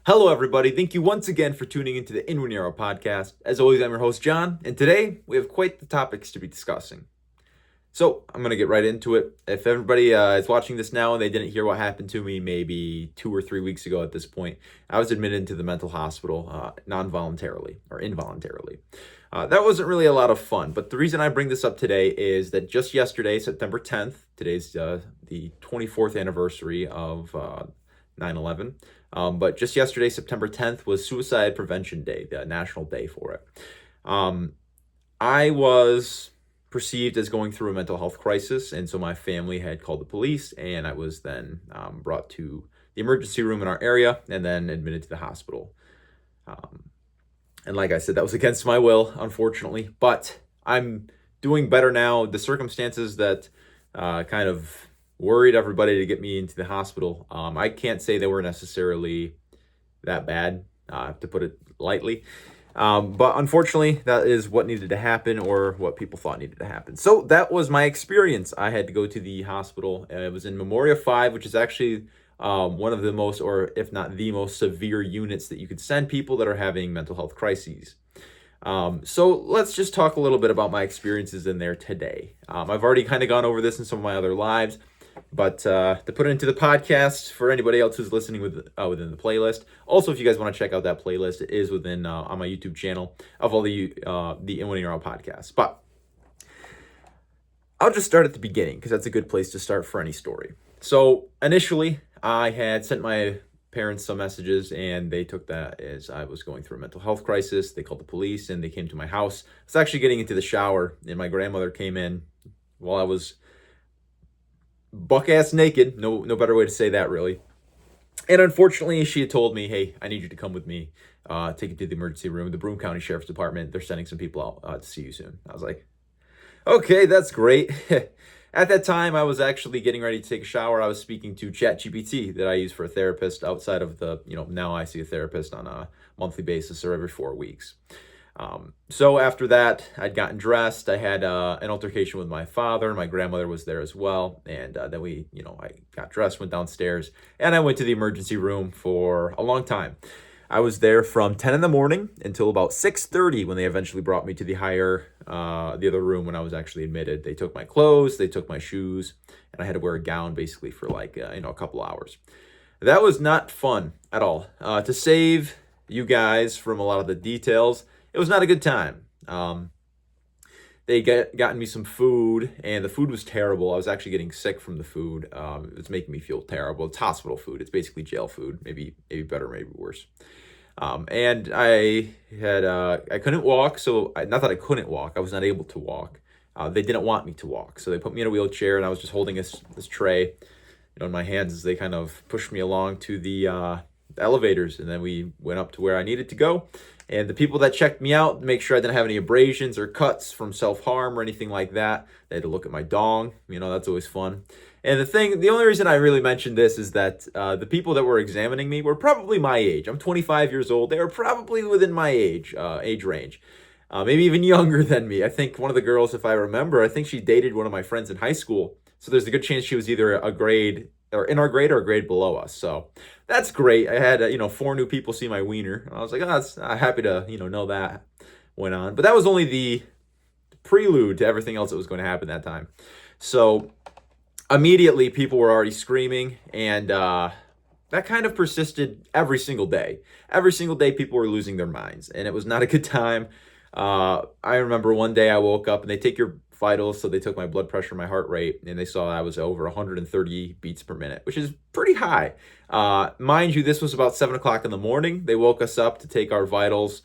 Hello, everybody. Thank you once again for tuning into the Memoria podcast. As always, I'm your host, John, and today we have quite the topics to be discussing. So I'm going to get right into it. If everybody is watching this now and they didn't hear what happened to me maybe 2 or 3 weeks ago at this point, I was admitted into the mental hospital non-voluntarily or involuntarily. That wasn't really a lot of fun, but the reason I bring this up today is that just yesterday, September 10th, today's the 24th anniversary of 9/11. But just yesterday, September 10th, was Suicide Prevention Day, the national day for it. I was perceived as going through a mental health crisis, and so my family had called the police, and I was then brought to the emergency room in our area and then admitted to the hospital. And like I said, that was against my will, unfortunately, but I'm doing better now. The circumstances that kind of worried everybody to get me into the hospital, I can't say they were necessarily that bad, to put it lightly. But unfortunately, that is what needed to happen, or what people thought needed to happen. So that was my experience. I had to go to the hospital. It was in Memoria 5, which is actually one of the most, or if not the most severe units that you could send people that are having mental health crises. So let's just talk a little bit about my experiences in there today. I've already kind of gone over this in some of my other lives, but to put it into the podcast for anybody else who's listening within the playlist. Also, if you guys want to check out that playlist, it is within on my YouTube channel of all the Winning Your Own podcasts. But I'll just start at the beginning because that's a good place to start for any story. So initially, I had sent my parents some messages, and they took that as I was going through a mental health crisis. They called the police, and they came to my house. I was actually getting into the shower, and my grandmother came in while I was buck-ass naked. No better way to say that, really. And unfortunately, she had told me, hey, I need you to come with me, take you to the emergency room, the Broome County Sheriff's Department. They're sending some people out to see you soon. I was like, okay, that's great. At that time, I was actually getting ready to take a shower. I was speaking to ChatGPT that I use for a therapist outside of the, now I see a therapist on a monthly basis or every 4 weeks. So after that, I'd gotten dressed. I had an altercation with my father. My grandmother was there as well. And then I got dressed, went downstairs, and I went to the emergency room for a long time. I was there from 10 in the morning until about 6:30 when they eventually brought me to the other room when I was actually admitted. They took my clothes, they took my shoes, and I had to wear a gown basically for a couple hours. That was not fun at all. To save you guys from a lot of the details, it was not a good time. They gotten me some food, and the food was terrible. I was actually getting sick from the food. It was making me feel terrible. It's hospital food. It's basically jail food. Maybe better, maybe worse. And I couldn't walk. So not that I couldn't walk. I was not able to walk. They didn't want me to walk. So they put me in a wheelchair, and I was just holding this tray, in my hands as they kind of pushed me along to the elevators. And then we went up to where I needed to go. And the people that checked me out, make sure I didn't have any abrasions or cuts from self-harm or anything like that. They had to look at my dong. That's always fun. And the only reason I really mentioned this is that the people that were examining me were probably my age. I'm 25 years old. They were probably within my age range. Maybe even younger than me. I think one of the girls, if I remember, I think she dated one of my friends in high school. So there's a good chance she was either a grade or in our grade or a grade below us. So that's great. I had, 4 new people see my wiener. And I was like, that's happy to, know that went on. But that was only the prelude to everything else that was going to happen that time. So immediately people were already screaming, and that kind of persisted every single day. Every single day people were losing their minds, and it was not a good time. I remember one day I woke up, and they take your vitals, so they took my blood pressure, my heart rate, and they saw I was over 130 beats per minute, which is pretty high. Mind you, this was about 7 o'clock in the morning. They woke us up to take our vitals.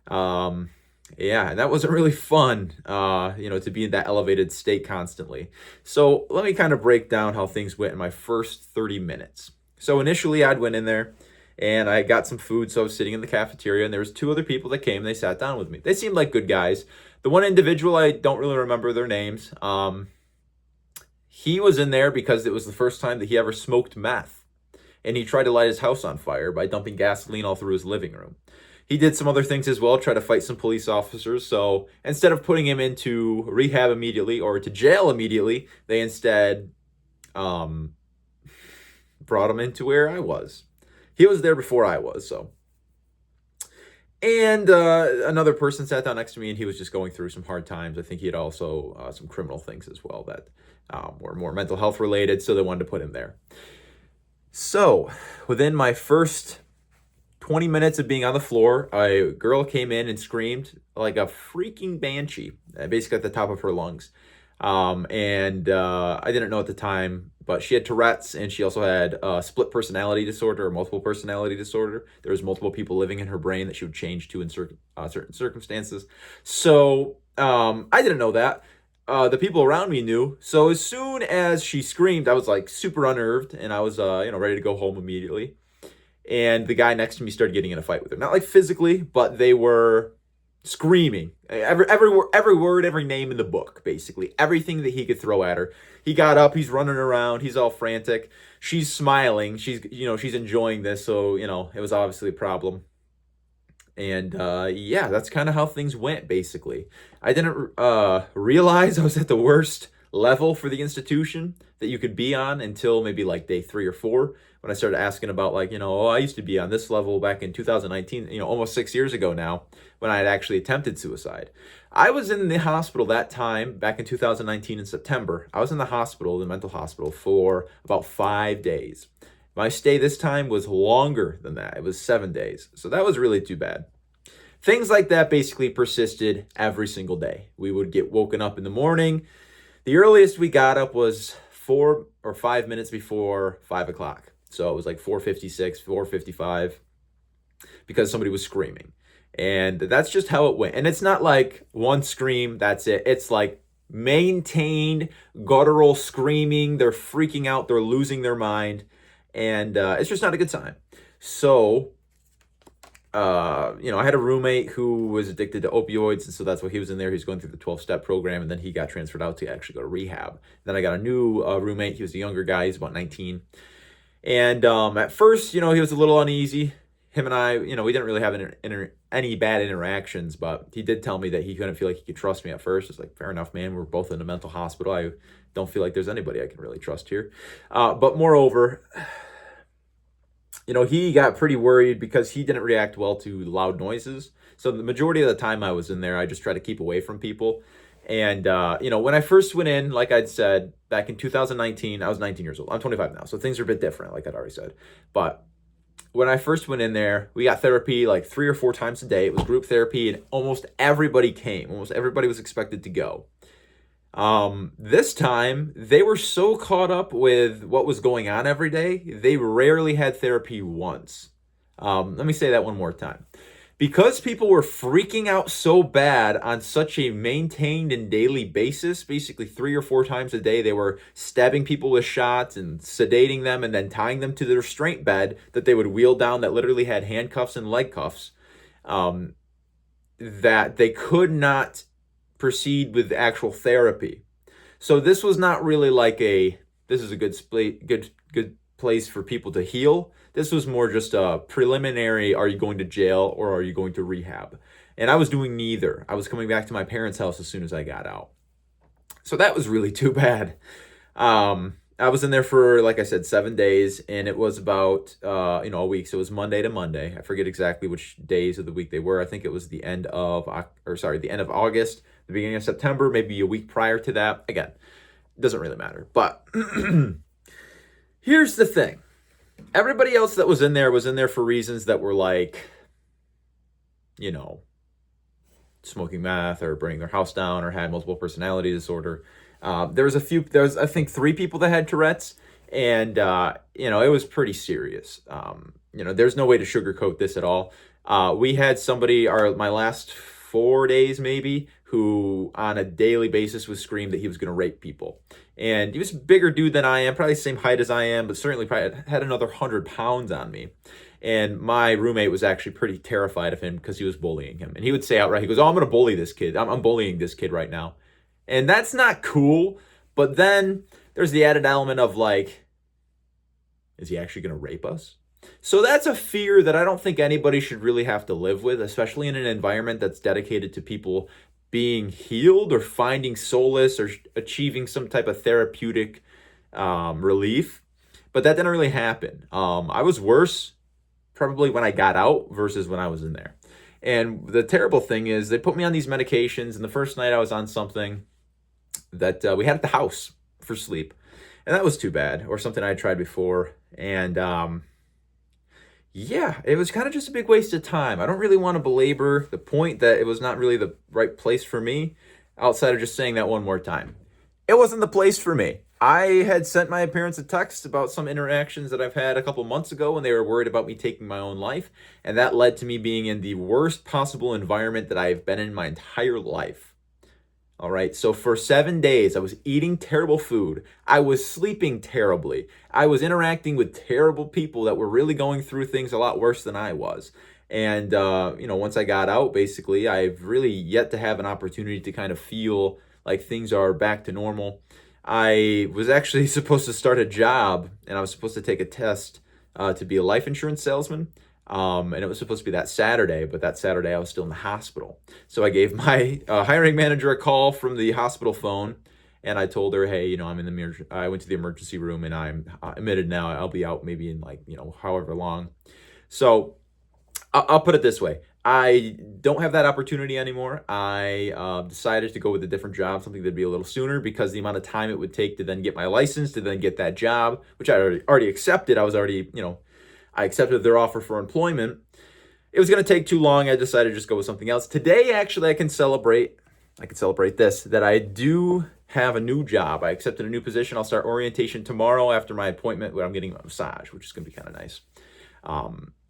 And that wasn't really fun, to be in that elevated state constantly. So let me kind of break down how things went in my first 30 minutes. So initially I'd went in there, and I got some food, so I was sitting in the cafeteria, and there was 2 other people that came, and they sat down with me. They seemed like good guys. The one individual, I don't really remember their names. He was in there because it was the first time that he ever smoked meth, and he tried to light his house on fire by dumping gasoline all through his living room. He did some other things as well, try to fight some police officers. So instead of putting him into rehab immediately or to jail immediately, they instead brought him into where I was. he was there before I was, so. And another person sat down next to me, and he was just going through some hard times. I think he had also some criminal things as well that were more mental health related, so they wanted to put him there. So within my first 20 minutes of being on the floor, a girl came in and screamed like a freaking banshee, basically at the top of her lungs. And I didn't know at the time, but she had Tourette's, and she also had split personality disorder or multiple personality disorder. There was multiple people living in her brain that she would change to in certain circumstances. So I didn't know that. The people around me knew. So as soon as she screamed, I was like super unnerved, and I was ready to go home immediately. And the guy next to me started getting in a fight with her. Not like physically, but they were screaming. Every word, every name in the book, basically. Everything that he could throw at her. He got up, he's running around, he's all frantic. She's smiling, she's enjoying this, so, it was obviously a problem. And yeah, that's kind of how things went, basically. I didn't realize I was at the worst level for the institution that you could be on until maybe like day 3 or 4, when I started asking about I used to be on this level back in 2019, almost 6 years ago now, when I had actually attempted suicide. I was in the hospital that time, back in 2019 in September. I was in the hospital, the mental hospital, for about 5 days. My stay this time was longer than that. It was 7 days. So that was really too bad. Things like that basically persisted every single day. We would get woken up in the morning. The earliest we got up was 4 or 5 minutes before 5 o'clock. So it was like 4:56, 4:55, because somebody was screaming. And that's just how it went. And it's not like one scream, that's it. It's like maintained guttural screaming. They're freaking out. They're losing their mind. And it's just not a good time. So, I had a roommate who was addicted to opioids. And so that's why he was in there. He was going through the 12-step program. And then he got transferred out to actually go to rehab. Then I got a new roommate. He was a younger guy. He's about 19. And at first, he was a little uneasy. Him and I, we didn't really have any bad interactions, but he did tell me that he couldn't feel like he could trust me at first. It's like, fair enough, man. We're both in a mental hospital. I don't feel like there's anybody I can really trust here. But moreover, he got pretty worried because he didn't react well to loud noises. So the majority of the time I was in there, I just try to keep away from people. And, when I first went in, like I'd said, back in 2019, I was 19 years old. I'm 25 now, so things are a bit different, like I'd already said. But when I first went in there, we got therapy like 3 or 4 times a day. It was group therapy, and almost everybody came. Almost everybody was expected to go. This time, they were so caught up with what was going on every day, they rarely had therapy once. Let me say that one more time. Because people were freaking out so bad on such a maintained and daily basis, basically 3 or 4 times a day, they were stabbing people with shots and sedating them and then tying them to the restraint bed that they would wheel down that literally had handcuffs and leg cuffs, that they could not proceed with actual therapy. So this was not really like this is a good place for people to heal. This was more just a preliminary, are you going to jail or are you going to rehab? And I was doing neither. I was coming back to my parents' house as soon as I got out. So that was really too bad. I was in there for, like I said, 7 days, and it was about, a week. So it was Monday to Monday. I forget exactly which days of the week they were. I think it was the end of August, the beginning of September, maybe a week prior to that. Again, doesn't really matter. But here's the thing. Everybody else that was in there for reasons that were like, smoking meth or burning their house down or had multiple personality disorder. There was I think 3 people that had Tourette's, and, it was pretty serious. There's no way to sugarcoat this at all. We had somebody, my last 4 days maybe, who on a daily basis was screamed that he was going to rape people. And he was a bigger dude than I am, probably the same height as I am, but certainly probably had another 100 pounds on me. And my roommate was actually pretty terrified of him because he was bullying him. And he would say outright, he goes, "Oh, I'm going to bully this kid. I'm bullying this kid right now." And that's not cool. But then there's the added element of like, is he actually going to rape us? So that's a fear that I don't think anybody should really have to live with, especially in an environment that's dedicated to people being healed or finding solace or achieving some type of therapeutic relief. But that didn't really happen. I was worse probably when I got out versus when I was in there. And the terrible thing is they put me on these medications, and the first night I was on something that we had at the house for sleep. And that was too bad, or something I had tried before. And yeah, it was kind of just a big waste of time. I don't really want to belabor the point that it was not really the right place for me, outside of just saying that one more time. It wasn't the place for me. I had sent my parents a text about some interactions that I've had a couple months ago when they were worried about me taking my own life, and that led to me being in the worst possible environment that I've been in my entire life. All right, so for 7 days, I was eating terrible food. I was sleeping terribly. I was interacting with terrible people that were really going through things a lot worse than I was. And, once I got out, basically, I've really yet to have an opportunity to kind of feel like things are back to normal. I was actually supposed to start a job, and I was supposed to take a test to be a life insurance salesman. And it was supposed to be that Saturday, but that Saturday I was still in the hospital. So I gave my hiring manager a call from the hospital phone, and I told her, hey, I'm in the I went to the emergency room, and I'm admitted now. I'll be out maybe in however long. So I'll put it this way. I don't have that opportunity anymore. I decided to go with a different job, something that'd be a little sooner, because the amount of time it would take to then get my license, to then get that job, which I already accepted. I was already, I accepted their offer for employment. It was going to take too long. I decided to just go with something else. Today, actually, I can celebrate this, that I do have a new job. I accepted a new position. I'll start orientation tomorrow after my appointment where I'm getting a massage, which is going to be kind of nice.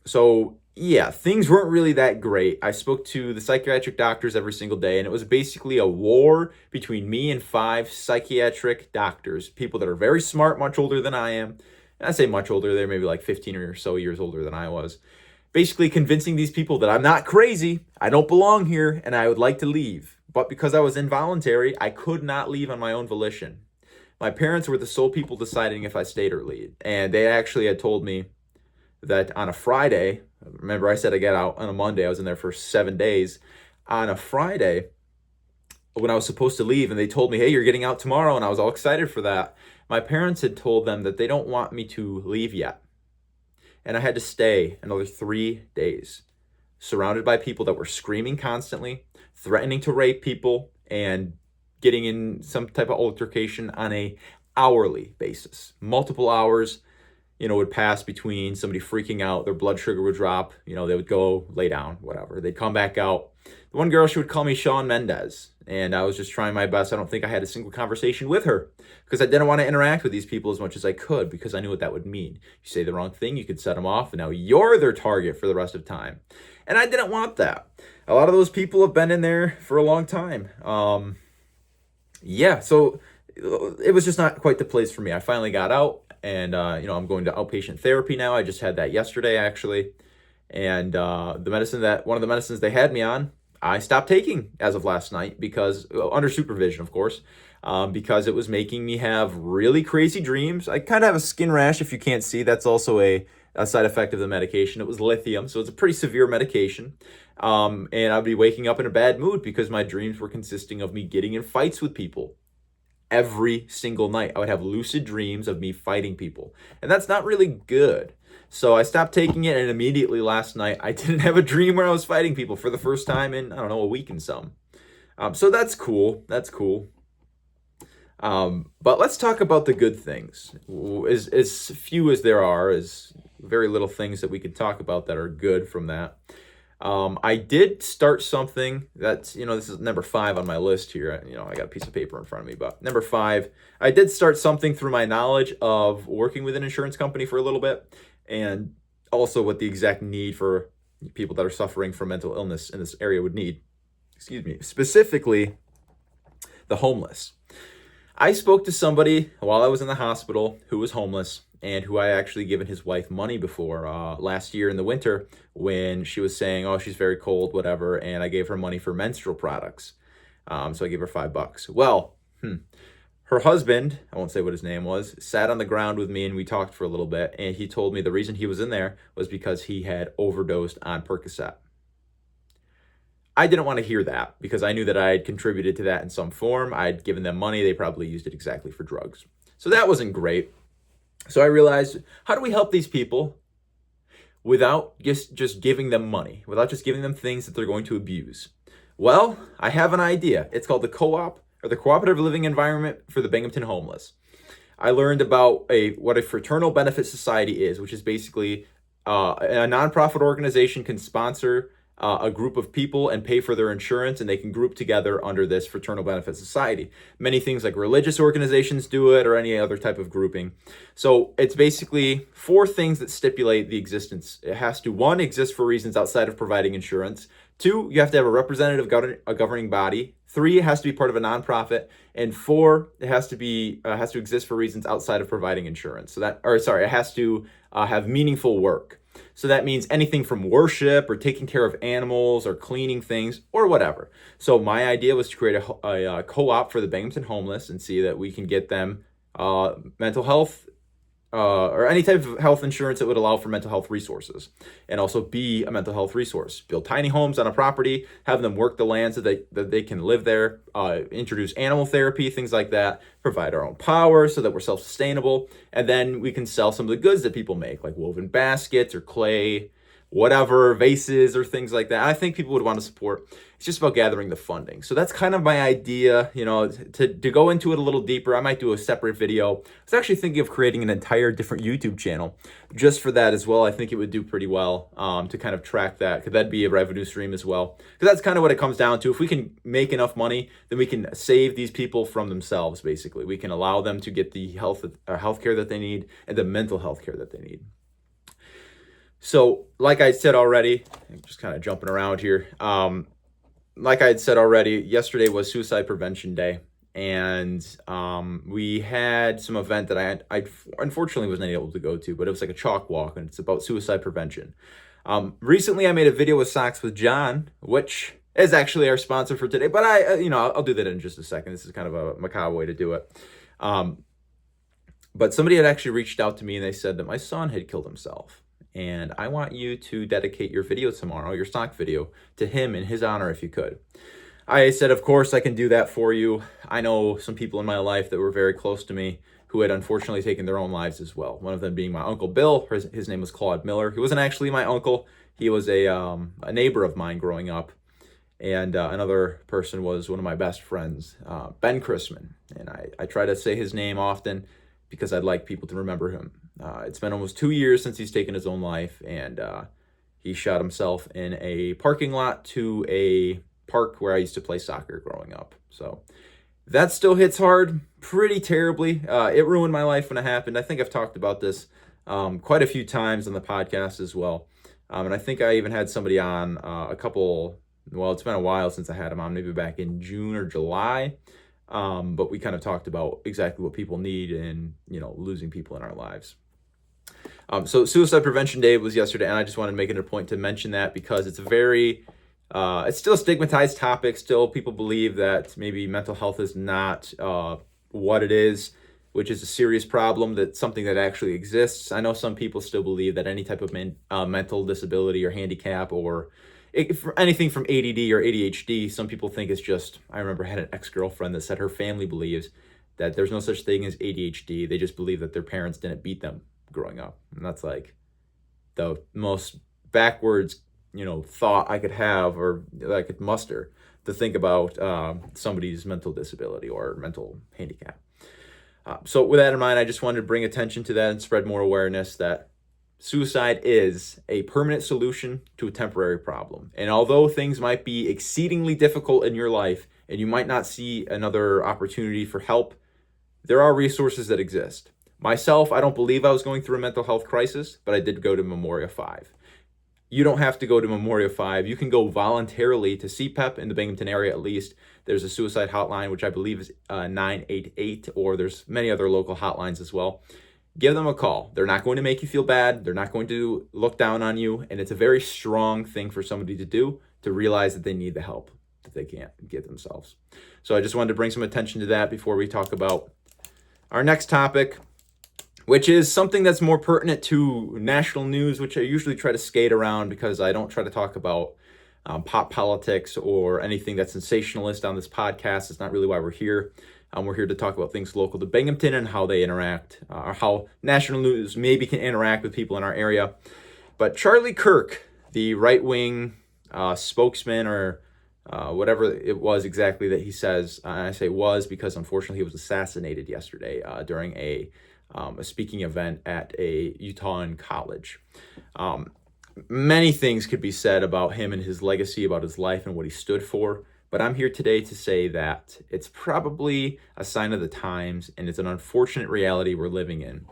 So yeah, things weren't really that great. I spoke to the psychiatric doctors every single day, and it was basically a war between me and 5 psychiatric doctors, people that are very smart, much older than I am. And I say much older, they're maybe like 15 or so years older than I was. Basically convincing these people that I'm not crazy, I don't belong here, and I would like to leave. But because I was involuntary, I could not leave on my own volition. My parents were the sole people deciding if I stayed or leave. And they actually had told me that on a Friday, remember I said I got out on a Monday, I was in there for 7 days. On a Friday, when I was supposed to leave, and they told me, hey, you're getting out tomorrow, and I was all excited for that. My parents had told them that they don't want me to leave yet. And I had to stay another 3 days, surrounded by people that were screaming constantly, threatening to rape people, and getting in some type of altercation on a hourly basis. Multiple hours, would pass between somebody freaking out, their blood sugar would drop, they would go lay down, whatever. They'd come back out. The one girl, she would call me Shawn Mendes, and I was just trying my best. I don't think I had a single conversation with her because I didn't want to interact with these people as much as I could, because I knew what that would mean. You say the wrong thing, you could set them off, and now you're their target for the rest of time. And I didn't want that. A lot of those people have been in there for a long time. So it was just not quite the place for me. I finally got out, and I'm going to outpatient therapy now. I just had that yesterday, actually. And one of the medicines they had me on, I stopped taking as of last night, because under supervision, of course, because it was making me have really crazy dreams. I kind of have a skin rash, if you can't see. That's also a side effect of the medication. It was lithium, so it's a pretty severe medication. And I'd be waking up in a bad mood because my dreams were consisting of me getting in fights with people. Every single night, I would have lucid dreams of me fighting people. And that's not really good. So I stopped taking it, and immediately last night, I didn't have a dream where I was fighting people for the first time in, a week and some. So that's cool. That's cool. But let's talk about the good things. As few as there are, as very little things that we could talk about that are good from that. I did start something that's, this is number 5 on my list here. I got a piece of paper in front of me, but number 5, I did start something through my knowledge of working with an insurance company for a little bit, and also what the exact need for people that are suffering from mental illness in this area would need. Specifically the homeless. I spoke to somebody while I was in the hospital who was homeless, and who I actually given his wife money before last year in the winter, when she was saying, oh, she's very cold, whatever, and I gave her money for menstrual products. So I gave her $5. Well, her husband, I won't say what his name was, sat on the ground with me, and we talked for a little bit, and he told me the reason he was in there was because he had overdosed on Percocet. I didn't want to hear that, because I knew that I had contributed to that in some form. I'd given them money. They probably used it exactly for drugs. So that wasn't great. So I realized, how do we help these people? without just giving them money, without just giving them things that they're going to abuse? Well, I have an idea. It's called the co-op, or the cooperative living environment for the Binghamton homeless. I learned about what a fraternal benefit society is, which is basically a nonprofit organization can sponsor a group of people and pay for their insurance, and they can group together under this fraternal benefit society. Many things like religious organizations do it, or any other type of grouping. So it's basically 4 things that stipulate the existence. It has to, 1, exist for reasons outside of providing insurance. 2, you have to have a representative governing body. 3, it has to be part of a nonprofit, and 4, it has to exist for reasons outside of providing insurance. It has to have meaningful work. So that means anything from worship or taking care of animals or cleaning things or whatever. So my idea was to create a co-op for the Binghamton homeless and see that we can get them mental health or any type of health insurance that would allow for mental health resources, and also be a mental health resource. Build tiny homes on a property, have them work the land so that they can live there, introduce animal therapy, things like that, provide our own power so that we're self-sustainable, and then we can sell some of the goods that people make, like woven baskets or clay, whatever, vases or things like that. I think people would want to support. It's just about gathering the funding. So that's kind of my idea, to go into it a little deeper. I might do a separate video. I was actually thinking of creating an entire different YouTube channel just for that as well. I think it would do pretty well to kind of track that, because that'd be a revenue stream as well. Because that's kind of what it comes down to. If we can make enough money, then we can save these people from themselves, basically. We can allow them to get the health care that they need and the mental health care that they need. So, like I said already, I'm just kind of jumping around here. Like I had said already, yesterday was Suicide Prevention Day, and we had some event that I unfortunately wasn't able to go to, but it was like a chalk walk, and it's about suicide prevention. Recently, I made a video with Socks with John, which is actually our sponsor for today, but I'll do that in just a second. This is kind of a macabre way to do it. But somebody had actually reached out to me, and they said that my son had killed himself. And I want you to dedicate your video tomorrow, your stock video, to him in his honor if you could. I said, of course, I can do that for you. I know some people in my life that were very close to me who had unfortunately taken their own lives as well. One of them being my Uncle Bill. His name was Claude Miller. He wasn't actually my uncle. He was a neighbor of mine growing up. And another person was one of my best friends, Ben Chrisman. And I try to say his name often because I'd like people to remember him. It's been almost 2 years since he's taken his own life, and he shot himself in a parking lot to a park where I used to play soccer growing up. So that still hits hard pretty terribly. It ruined my life when it happened. I think I've talked about this quite a few times on the podcast as well. And I think I even had somebody on it's been a while since I had him on, maybe back in June or July. But we kind of talked about exactly what people need and, losing people in our lives. So Suicide Prevention Day was yesterday, and I just wanted to make it a point to mention that because it's it's still a stigmatized topic. Still, people believe that maybe mental health is not what it is, which is a serious problem, that's something that actually exists. I know some people still believe that any type of mental disability or handicap or anything from ADD or ADHD, some people think it's just, I remember I had an ex-girlfriend that said her family believes that there's no such thing as ADHD. They just believe that their parents didn't beat them growing up. And that's like the most backwards, thought I could have or that I could muster to think about somebody's mental disability or mental handicap. So with that in mind, I just wanted to bring attention to that and spread more awareness that suicide is a permanent solution to a temporary problem. And although things might be exceedingly difficult in your life and you might not see another opportunity for help, there are resources that exist. Myself, I don't believe I was going through a mental health crisis, but I did go to Memoria 5. You don't have to go to Memoria 5. You can go voluntarily to CPEP in the Binghamton area at least. There's a suicide hotline, which I believe is 988, or there's many other local hotlines as well. Give them a call. They're not going to make you feel bad. They're not going to look down on you. And it's a very strong thing for somebody to do, to realize that they need the help that they can't get themselves. So I just wanted to bring some attention to that before we talk about our next topic, which is something that's more pertinent to national news, which I usually try to skate around because I don't try to talk about pop politics or anything that's sensationalist on this podcast. It's not really why we're here. We're here to talk about things local to Binghamton and how they interact, or how national news maybe can interact with people in our area. But Charlie Kirk, the right-wing spokesman or whatever it was exactly that he says, and I say was because unfortunately he was assassinated yesterday during a speaking event at a Utah college. Many things could be said about him and his legacy, about his life and what he stood for. But I'm here today to say that it's probably a sign of the times, and it's an unfortunate reality we're living in,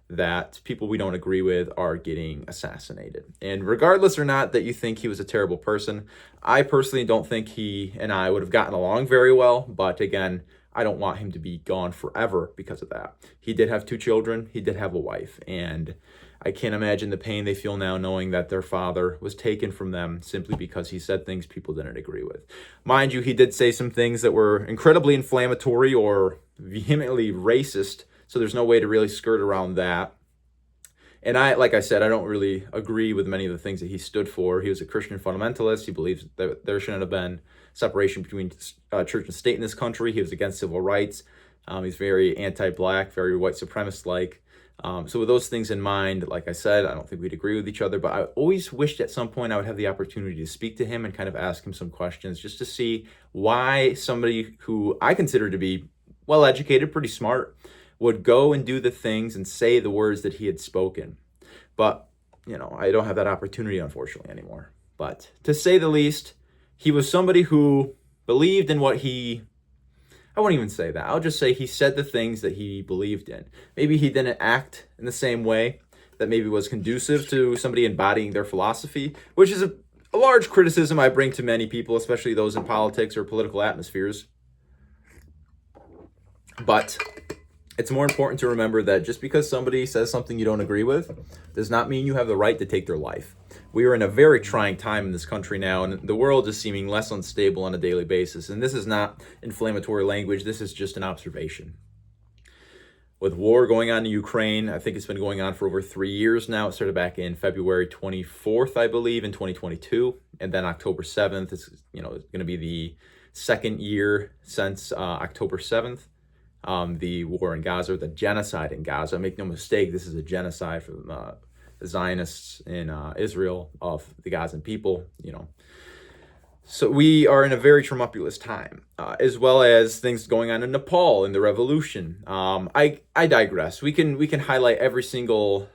that people we don't agree with are getting assassinated. And regardless or not that you think he was a terrible person, I personally don't think he and I would have gotten along very well. But again, I don't want him to be gone forever because of that. He did have 2 children. He did have a wife. And I can't imagine the pain they feel now knowing that their father was taken from them simply because he said things people didn't agree with. Mind you, he did say some things that were incredibly inflammatory or vehemently racist, so there's no way to really skirt around that. And like I said, I don't really agree with many of the things that he stood for. He was a Christian fundamentalist. He believes that there shouldn't have been separation between church and state in this country. He was against civil rights. He's very anti-black, very white supremacist-like. So with those things in mind, like I said, I don't think we'd agree with each other, but I always wished at some point I would have the opportunity to speak to him and kind of ask him some questions just to see why somebody who I consider to be well-educated, pretty smart, would go and do the things and say the words that he had spoken. But, I don't have that opportunity, unfortunately, anymore. But to say the least, he was somebody who believed in what I won't even say that. I'll just say he said the things that he believed in. Maybe he didn't act in the same way that maybe was conducive to somebody embodying their philosophy, which is a large criticism I bring to many people, especially those in politics or political atmospheres. But it's more important to remember that just because somebody says something you don't agree with does not mean you have the right to take their life. We are in a very trying time in this country now, and the world is seeming less unstable on a daily basis. And this is not inflammatory language. This is just an observation. With war going on in Ukraine, I think it's been going on for over 3 years now. It started back in February 24th, I believe, in 2022. And then October 7th is, going to be the second year since October 7th. The war in Gaza, or the genocide in Gaza. Make no mistake, this is a genocide from the Zionists in Israel of the Gazan people, So we are in a very tumultuous time, as well as things going on in Nepal in the revolution. I digress. We can highlight every single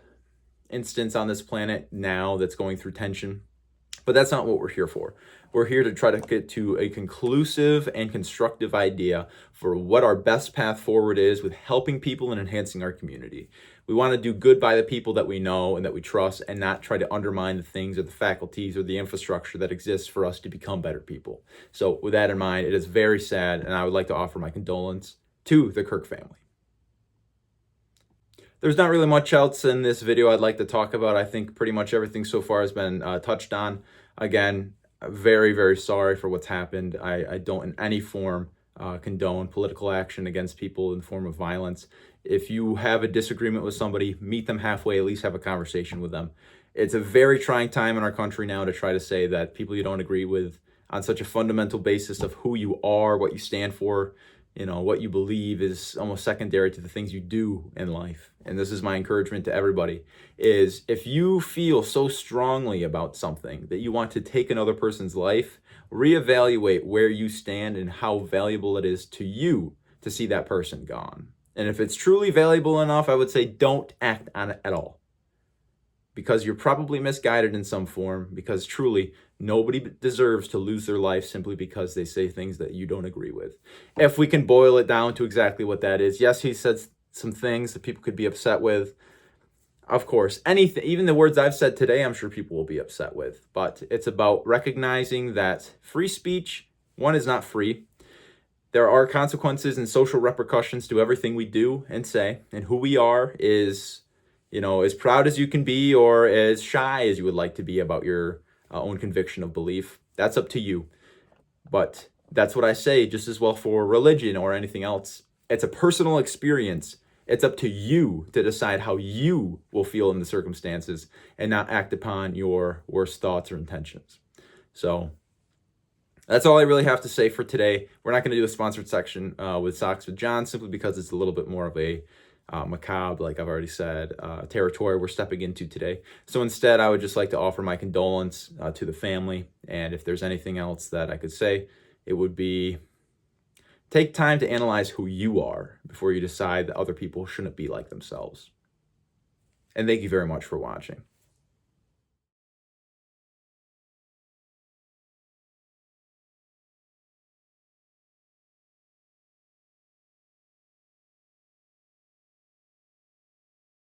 instance on this planet now that's going through tension, but that's not what we're here for. We're here to try to get to a conclusive and constructive idea for what our best path forward is with helping people and enhancing our community. We want to do good by the people that we know and that we trust, and not try to undermine the things or the faculties or the infrastructure that exists for us to become better people. So with that in mind, it is very sad, and I would like to offer my condolence to the Kirk family. There's not really much else in this video I'd like to talk about. I think pretty much everything so far has been touched on. Again, very, very sorry for what's happened. I don't in any form condone political action against people in the form of violence. If you have a disagreement with somebody, meet them halfway, at least have a conversation with them. It's a very trying time in our country now to try to say that people you don't agree with on such a fundamental basis of who you are, what you stand for, what you believe is almost secondary to the things you do in life. And this is my encouragement to everybody, is if you feel so strongly about something that you want to take another person's life, reevaluate where you stand and how valuable it is to you to see that person gone. And if it's truly valuable enough, I would say don't act on it at all. Because you're probably misguided in some form, because truly nobody deserves to lose their life simply because they say things that you don't agree with. If we can boil it down to exactly what that is, yes, he said some things that people could be upset with. Of course, anything, even the words I've said today, I'm sure people will be upset with. But it's about recognizing that free speech, one, is not free. There are consequences and social repercussions to everything we do and say, and who we are is, as proud as you can be or as shy as you would like to be about your own conviction of belief. That's up to you. But that's what I say just as well for religion or anything else. It's a personal experience. It's up to you to decide how you will feel in the circumstances and not act upon your worst thoughts or intentions. So that's all I really have to say for today. We're not going to do a sponsored section with Socks with John simply because it's a little bit more of a macabre, like I've already said, territory we're stepping into today. So instead, I would just like to offer my condolence to the family. And if there's anything else that I could say, it would be take time to analyze who you are before you decide that other people shouldn't be like themselves. And thank you very much for watching.